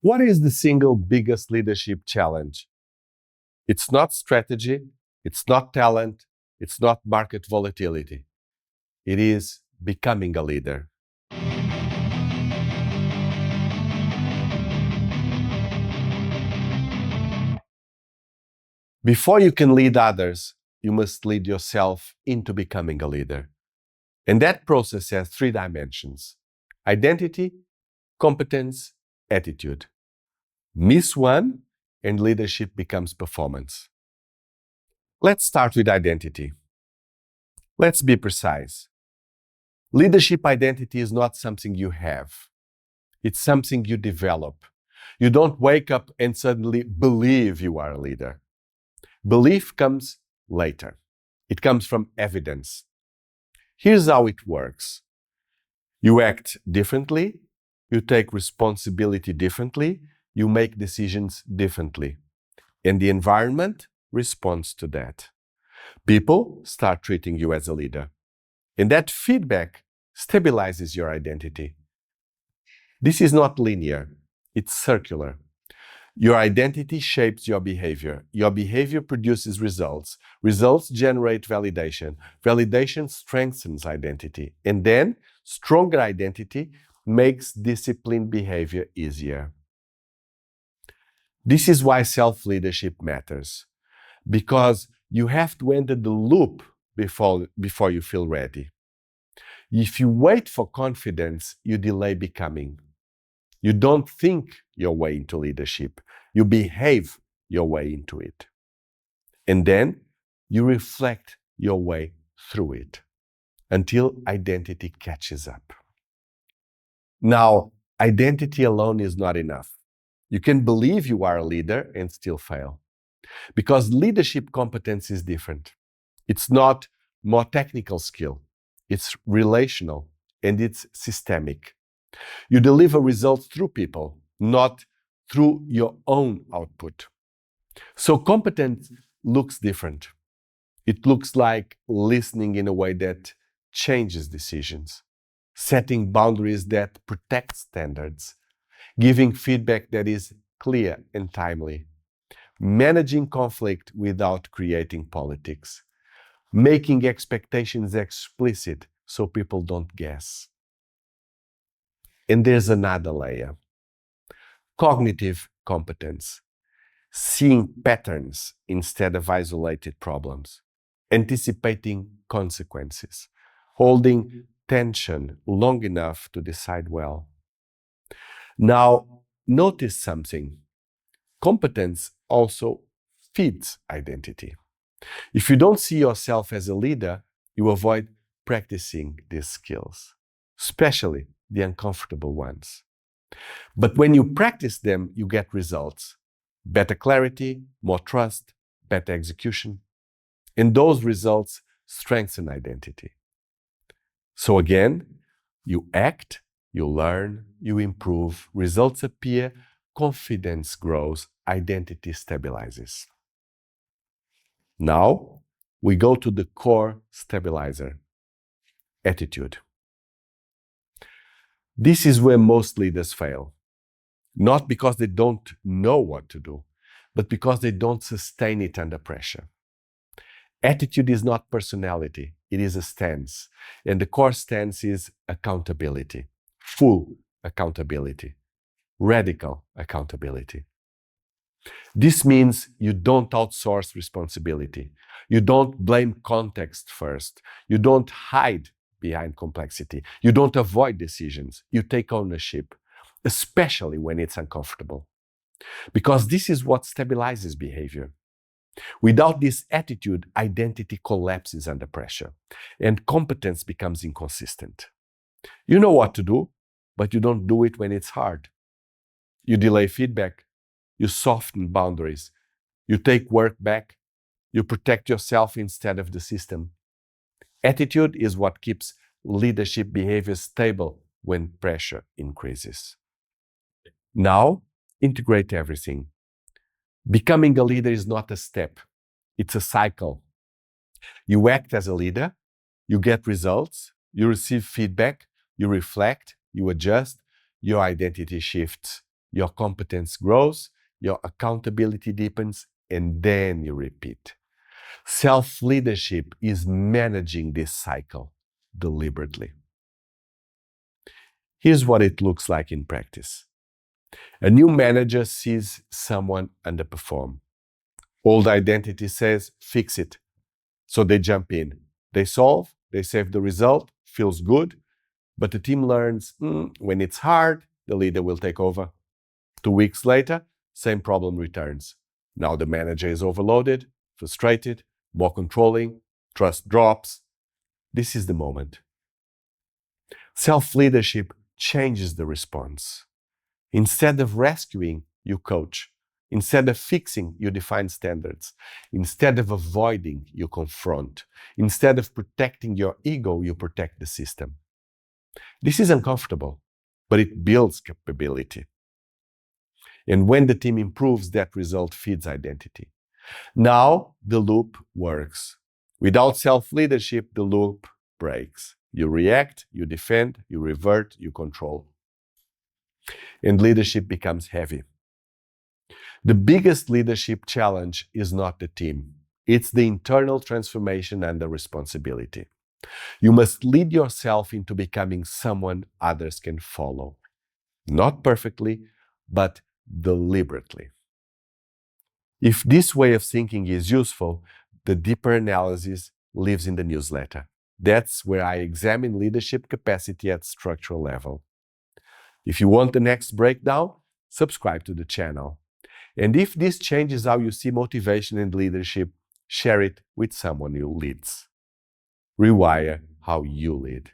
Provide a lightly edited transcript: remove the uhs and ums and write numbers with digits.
What is the single biggest leadership challenge? It's not strategy, it's not talent, it's not market volatility. It is becoming a leader. Before you can lead others, you must lead yourself into becoming a leader. And that process has three dimensions: identity, competence, attitude. Miss one, and leadership becomes performance. Let's start with identity. Let's be precise. Leadership identity is not something you have. It's something you develop. You don't wake up and suddenly believe you are a leader. Belief comes later. It comes from evidence. Here's how it works. You act differently, you take responsibility differently, you make decisions differently. And the environment responds to that. People start treating you as a leader. And that feedback stabilizes your identity. This is not linear, it's circular. Your identity shapes your behavior. Your behavior produces results. Results generate validation. Validation strengthens identity. And then, stronger identity makes disciplined behavior easier. This is why self-leadership matters. Because you have to enter the loop before you feel ready. If you wait for confidence, you delay becoming. You don't think your way into leadership. You behave your way into it. And then you reflect your way through it until identity catches up. Now, identity alone is not enough. You can believe you are a leader and still fail. Because leadership competence is different. It's not more technical skill. It's relational and it's systemic. You deliver results through people, not through your own output. So competence looks different. It looks like listening in a way that changes decisions, setting boundaries that protect standards, giving feedback that is clear and timely, managing conflict without creating politics, making expectations explicit so people don't guess. And there's another layer: cognitive competence, seeing patterns instead of isolated problems, anticipating consequences, holding tension long enough to decide well. Now, notice something. Competence also feeds identity. If you don't see yourself as a leader, you avoid practicing these skills, especially the uncomfortable ones. But when you practice them, you get results: better clarity, more trust, better execution. And those results strengthen identity. So again, you act, you learn, you improve, results appear, confidence grows, identity stabilizes. Now, we go to the core stabilizer: attitude. This is where most leaders fail. Not because they don't know what to do, but because they don't sustain it under pressure. Attitude is not personality, it is a stance. And the core stance is accountability, full accountability, radical accountability. This means you don't outsource responsibility. You don't blame context first. You don't hide behind complexity. You don't avoid decisions. You take ownership, especially when it's uncomfortable. Because this is what stabilizes behavior. Without this attitude, identity collapses under pressure and competence becomes inconsistent. You know what to do, but you don't do it when it's hard. You delay feedback. You soften boundaries. You take work back. You protect yourself instead of the system. Attitude is what keeps leadership behavior stable when pressure increases. Now, integrate everything. Becoming a leader is not a step, it's a cycle. You act as a leader, you get results, you receive feedback, you reflect, you adjust, your identity shifts. your competence grows, your accountability deepens, and then you repeat. Self-leadership is managing this cycle deliberately. Here's what it looks like in practice. A new manager sees someone underperform. Old identity says, fix it. So they jump in. They solve, they save the result, feels good, but the team learns when it's hard, the leader will take over. 2 weeks later, same problem returns. Now the manager is overloaded, frustrated, more controlling, trust drops. This is the moment. Self-leadership changes the response. Instead of rescuing, you coach. Instead of fixing, you define standards. Instead of avoiding, you confront. Instead of protecting your ego, you protect the system. This is uncomfortable, but it builds capability. And when the team improves, that result feeds identity. Now the loop works. Without self-leadership, the loop breaks. You react, you defend, you revert, you control. And leadership becomes heavy. The biggest leadership challenge is not the team. It's the internal transformation and the responsibility. You must lead yourself into becoming someone others can follow. Not perfectly, but deliberately. If this way of thinking is useful, the deeper analysis lives in the newsletter. That's where I examine leadership capacity at structural level. If you want the next breakdown, subscribe to the channel. And if this changes how you see motivation and leadership, share it with someone who leads. Rewire how you lead.